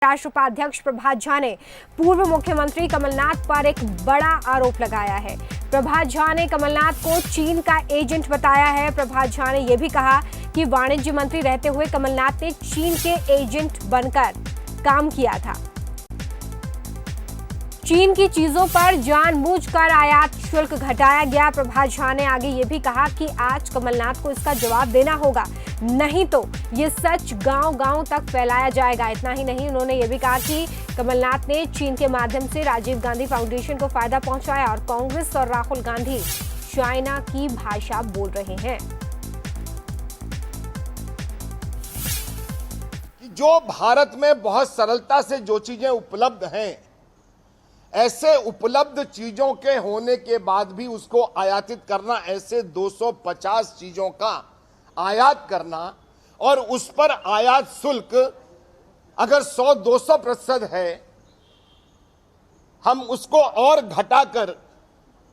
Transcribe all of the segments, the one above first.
राष्ट्र उपाध्यक्ष प्रभात झा ने पूर्व मुख्यमंत्री कमलनाथ पर एक बड़ा आरोप लगाया है। प्रभात झा ने कमलनाथ को चीन का एजेंट बताया है। प्रभात झा ने यह भी कहा कि वाणिज्य मंत्री रहते हुए कमलनाथ ने चीन के एजेंट बनकर काम किया था। चीन की चीजों पर जानबूझकर आयात शुल्क घटाया गया। प्रभात झा ने आगे ये भी कहा कि आज कमलनाथ को इसका जवाब देना होगा, नहीं तो ये सच गांव-गांव तक फैलाया जाएगा। इतना ही नहीं, उन्होंने ये भी कहा कि कमलनाथ ने चीन के माध्यम से राजीव गांधी फाउंडेशन को फायदा पहुंचाया और कांग्रेस और राहुल गांधी चाइना की भाषा बोल रहे हैं। जो भारत में बहुत सरलता से जो चीजें उपलब्ध हैं, ऐसे उपलब्ध चीजों के होने के बाद भी उसको आयातित करना, ऐसे 250 चीजों का आयात करना और उस पर आयात शुल्क अगर 100-200% है, हम उसको और घटाकर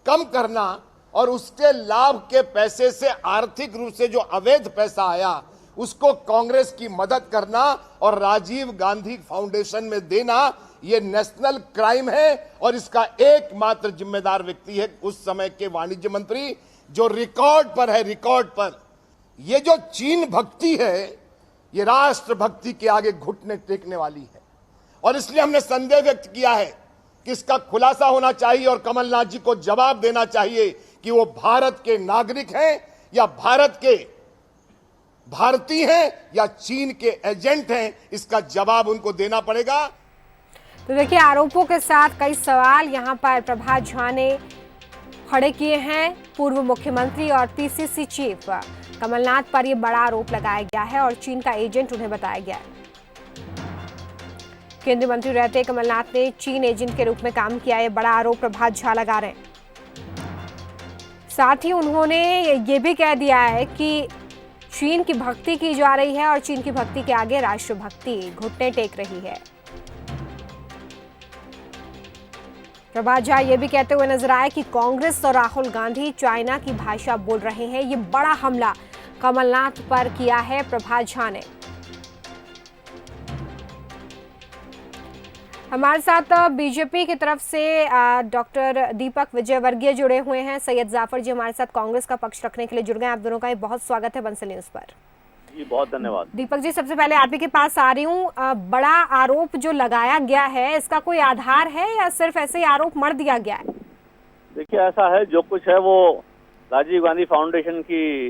कम करना और उसके लाभ के पैसे से आर्थिक रूप से जो अवैध पैसा आया उसको कांग्रेस की मदद करना और राजीव गांधी फाउंडेशन में देना, ये नेशनल क्राइम है। और इसका एकमात्र जिम्मेदार व्यक्ति है उस समय के वाणिज्य मंत्री, जो रिकॉर्ड पर है, रिकॉर्ड पर। ये जो चीन भक्ति है, ये राष्ट्र भक्ति के आगे घुटने टेकने वाली है और इसलिए हमने संदेह व्यक्त किया है कि इसका खुलासा होना चाहिए और कमलनाथ जी को जवाब देना चाहिए कि वो भारत के नागरिक हैं या भारत के भारतीय हैं या चीन के एजेंट हैं। इसका जवाब उनको देना पड़ेगा। तो देखिए, आरोपों के साथ कई सवाल यहां पर प्रभात झा ने खड़े किए हैं। पूर्व मुख्यमंत्री और पीसीसी चीफ कमलनाथ पर यह बड़ा आरोप लगाया गया है और चीन का एजेंट उन्हें बताया गया है। केंद्रीय मंत्री रहते कमलनाथ ने चीन एजेंट के रूप में काम किया, यह बड़ा आरोप प्रभात झा लगा रहे हैं। साथ ही उन्होंने ये भी कह दिया है कि चीन की भक्ति की जा रही है और चीन की भक्ति के आगे राष्ट्र भक्ति घुटने टेक रही है। प्रभात झा ये भी कहते हुए नजर आए कि कांग्रेस और राहुल गांधी चाइना की भाषा बोल रहे हैं। ये बड़ा हमला कमलनाथ पर किया है प्रभात झा ने। हमारे साथ बीजेपी की तरफ से डॉक्टर दीपक विजयवर्गीय जुड़े हुए हैं। सैयद जाफर जी हमारे साथ कांग्रेस का पक्ष रखने के लिए जुड़ गए। आप दोनों का बहुत स्वागत है बंसल न्यूज पर। जी बहुत धन्यवाद। दीपक जी, सबसे पहले आप ही के पास आ रही हूँ। बड़ा आरोप जो लगाया गया है, इसका कोई आधार है या सिर्फ ऐसे ही आरोप मढ़ दिया गया है? देखिए, ऐसा है, जो कुछ है वो राजीव गांधी फाउंडेशन की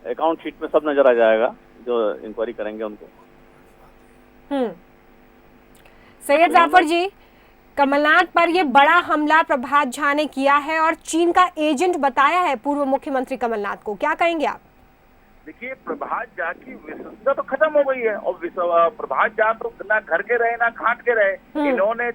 अकाउंट शीट में सब नजर आ जाएगा, जो इंक्वायरी करेंगे उनको। सैयद जाफर जी, कमलनाथ पर यह बड़ा हमला प्रभात झा ने किया है और चीन का एजेंट बताया है पूर्व मुख्यमंत्री कमलनाथ को, क्या कहेंगे आप? देखिए, प्रभात झा की विश्वसनीयता तो खत्म हो गई है और प्रभात झा तो ना घर के रहे ना घाट के रहे। इन्होंने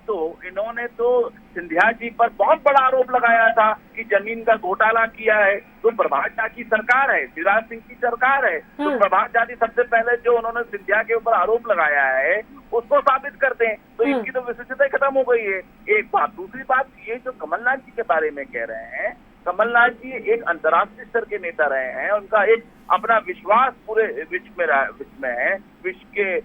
तो सिंधिया जी पर बहुत बड़ा आरोप लगाया था कि जमीन का घोटाला किया है। तो प्रभात झा की सरकार है, शिवराज सिंह की सरकार है, तो प्रभात झा जी सबसे पहले जो उन्होंने सिंधिया के ऊपर आरोप लगाया है उसको साबित करते हैं। तो इनकी तो विश्वसनीयता खत्म हो गई है, एक बात। दूसरी बात, ये जो कमलनाथ जी के बारे में कह रहे हैं, कमलनाथ जी एक अंतर्राष्ट्रीय स्तर के नेता रहे हैं। उनका एक अपना विश्वास पूरे विश्व में है, विश्व के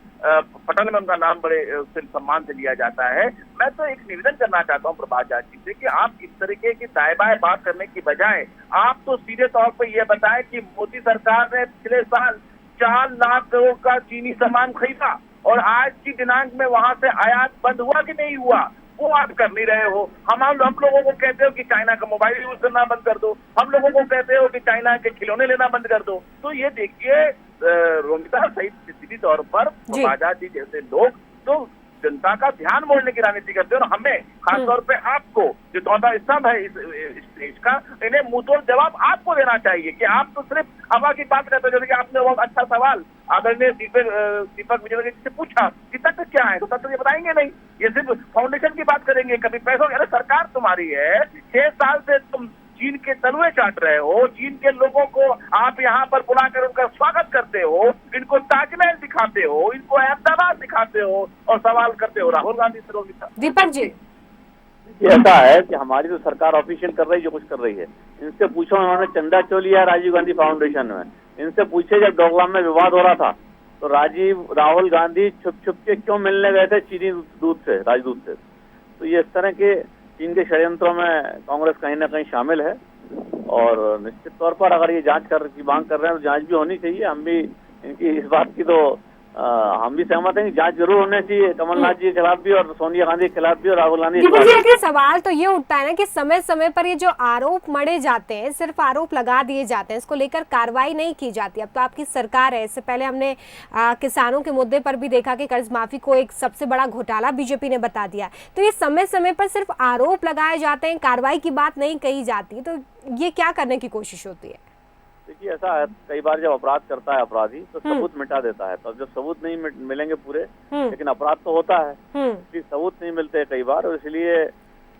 पटल में उनका नाम बड़े सम्मान से लिया जाता है। मैं तो एक निवेदन करना चाहता हूँ प्रभात झा जी से कि आप इस तरीके की दाएं बाएं बात करने की बजाय आप तो सीधे तौर पर यह बताएं कि मोदी सरकार ने पिछले साल 4 लाख करोड़ का चीनी सामान खरीदा और आज की दिनांक में वहां से आयात बंद हुआ कि नहीं हुआ, वो आप कर नहीं रहे हो। हम लोगों को कहते हो कि चाइना का मोबाइल यूज करना बंद कर दो, हम लोगों को कहते हो कि चाइना के खिलौने लेना बंद कर दो। तो ये देखिए, रोमिता सहित सीधी तौर पर प्रभात जी जैसे लोग तो जनता का ध्यान मोड़ने की राजनीति करते हो और हमें खासतौर पे आपको जो चौथा स्तंभ है इस देश का, इन्हें मुंहतोड़ जवाब आपको देना चाहिए कि आप तो सिर्फ हवा की बात करते हो। जैसे कि आपने बहुत अच्छा सवाल आदरणीय दीपक विजयवर्गीय से पूछा कि तथ्य क्या है, तो तथ्य ये बताएंगे नहीं, ये सिर्फ फाउंडेशन की बात करेंगे, कभी पैसों की। अरे सरकार तुम्हारी है, 6 साल से तुम चीन के तलवे चाट रहे हो, चीन के लोगों को आप यहाँ पर बुलाकर उनका स्वागत करते हो, इनको ताजमहल दिखाते हो, इनको अहमदाबाद दिखाते हो और सवाल करते हो राहुल गांधी से। दीपक जी, ऐसा है कि हमारी तो सरकार ऑफिशियल कर रही है जो कुछ कर रही है। इनसे पूछो उन्होंने चंदा क्यों लिया राजीव गांधी फाउंडेशन में, इनसे पूछे जब डोकलाम में विवाद हो रहा था तो राहुल गांधी छुप छुप के क्यों मिलने गए थे चीनी दूत से, राजदूत से। तो ये इस तरह के चीन के षड्यंत्रों में कांग्रेस कहीं ना कहीं शामिल है और निश्चित तौर पर अगर ये जांच की मांग कर रहे हैं तो जांच भी होनी चाहिए। हम भी इनकी इस बात की तो हम भी सहमत हैं कि जांच जरूर होनी चाहिए, कमलनाथ जी के खिलाफ भी और सोनिया गांधी के खिलाफ भी और राहुल गांधी के खिलाफ भी। लेकिन सवाल तो ये उठता है ना कि समय समय पर ये जो आरोप मढ़े जाते हैं, सिर्फ आरोप लगा दिए जाते हैं, इसको लेकर कार्रवाई नहीं की जाती। अब तो आपकी सरकार है, इससे पहले हमने किसानों के मुद्दे पर भी देखा कि कर्ज माफी को एक सबसे बड़ा घोटाला बीजेपी ने बता दिया। तो ये समय समय पर सिर्फ आरोप लगाए जाते हैं, कार्रवाई की बात नहीं कही जाती, तो ये क्या करने की कोशिश होती है? देखिए ऐसा है, कई बार जब अपराध करता है अपराधी तो सबूत मिटा देता है, तो जब सबूत नहीं मिलेंगे पूरे, लेकिन अपराध तो होता है, इसलिए सबूत नहीं मिलते कई बार और इसलिए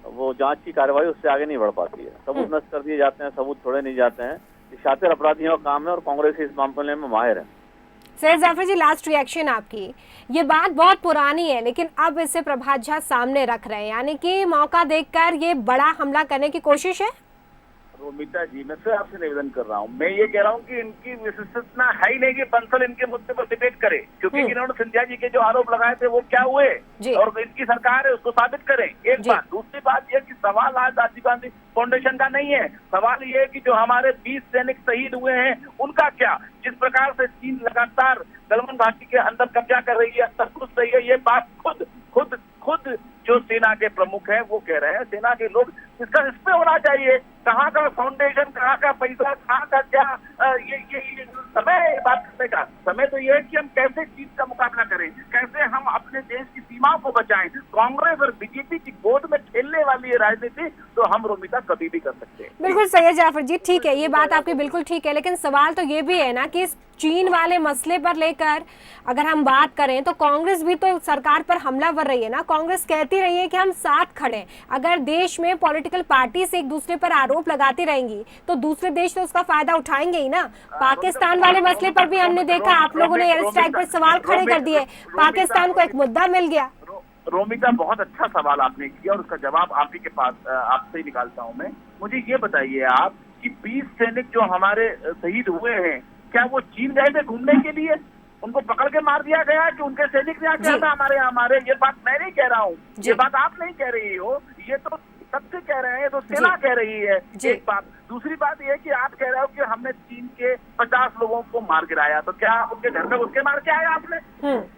वो जांच की कार्रवाई उससे आगे नहीं बढ़ पाती है। सबूत नष्ट कर दिए जाते हैं, सबूत छोड़े नहीं जाते हैं। ये शातिर अपराधियों का काम है और कांग्रेस इस मामले में माहिर है। सैयद जाफर जी, लास्ट रिएक्शन आपकी। ये बात बहुत पुरानी है लेकिन अब इसे प्रभात झा सामने रख रहे हैं, यानी कि मौका देखकर ये बड़ा हमला करने की कोशिश है। रोमिता जी, मैं फिर आपसे निवेदन कर रहा हूँ, मैं ये कह रहा हूँ कि इनकी विशिष्टता है ही नहीं कि बंसल इनके मुद्दे पर डिबेट करे, क्योंकि इन्होंने सिंधिया जी के जो आरोप लगाए थे वो क्या हुए और इनकी सरकार है उसको साबित करें। एक बात। दूसरी बात यह कि सवाल आज राजीव गांधी फाउंडेशन का नहीं है, सवाल ये है कि जो हमारे 20 सैनिक शहीद हुए हैं उनका क्या। जिस प्रकार से चीन लगातार गलवान घाटी के अंदर कब्जा कर रही है, सब कुछ सही है, ये बात खुद जो सेना के प्रमुख हैं वो कह रहे हैं, सेना के लोग, इसका इस पे होना चाहिए। कहाँ का फाउंडेशन, कहाँ का पैसा, कहाँ का क्या, ये समय है बात करने का। समय तो ये है कि हम कैसे चीज का मुकाबला करें, कैसे हम अपने देश की सीमाओं को बचाएं। कांग्रेस और बीजेपी की गोद में खेलने वाली है राजनीति तो हम रोमिता कभी भी कर सकते हैं। बिल्कुल सैयद जाफर जी, ठीक है, ये बात आपकी बिल्कुल ठीक है, लेकिन सवाल तो ये भी है ना कि इस चीन वाले मसले पर लेकर अगर हम बात करें तो कांग्रेस भी तो सरकार पर हमलावर रही है ना। कांग्रेस कहती रही है कि हम साथ खड़े हैं। अगर देश में पॉलिटिकल पार्टी से एक दूसरे पर आरोप लगाती रहेंगी तो दूसरे देश तो उसका फायदा उठाएंगे ही ना। पाकिस्तान वाले मसले पर भी हमने देखा, आप लोगों ने एयर स्ट्राइक पर सवाल खड़े कर दिए, पाकिस्तान को एक मुद्दा मिल गया। रोमिता, बहुत अच्छा सवाल आपने किया और उसका जवाब आप ही के पास आपसे ही निकालता हूं मैं। मुझे ये बताइए आप कि 20 सैनिक जो हमारे शहीद हुए हैं, क्या वो चीन गए थे घूमने के लिए? उनको पकड़ के मार दिया गया कि उनके सैनिक ने आके हमारे ये बात मैं नहीं कह रहा हूँ, ये बात आप नहीं कह रही हो, ये तो सबसे कह रहे हैं, तो सेना कह रही है। एक बात। दूसरी बात यह है कि आप कह रहे हो कि हमने चीन के 50 लोगों को मार गिराया, तो क्या उनके घर में उसके मार के आए आपने?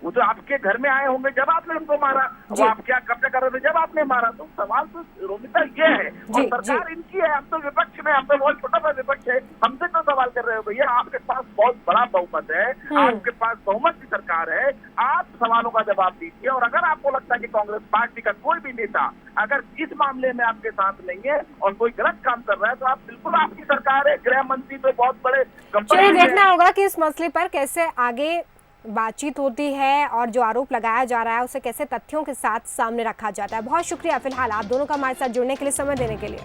वो तो आपके घर में आए होंगे जब आपने उनको मारा, वो आप क्या कब्जा कर रहे थे जब आपने मारा। तो सवाल तो रोमिता ये है, और सरकार इनकी है, हम तो विपक्ष में, हम तो बहुत छोटा सा विपक्ष है, हमसे तो सवाल कर रहे हो। भैया आपके पास बहुत बड़ा बहुमत है, आपके पास बहुमत की सरकार है, आप सवालों का जवाब दीजिए। और अगर आपको लगता है कि कांग्रेस पार्टी का कोई भी नेता अगर इस मामले में आपके साथ नहीं है और कोई गलत काम कर रहा है तो आप बिल्कुल, आपकी सरकार है, गृह मंत्री तो बहुत बड़े चलिए देखना होगा कि इस मसले पर कैसे आगे बातचीत होती है और जो आरोप लगाया जा रहा है उसे कैसे तथ्यों के साथ सामने रखा जाता है। बहुत शुक्रिया फिलहाल आप दोनों का हमारे साथ जुड़ने के लिए, समय देने के लिए।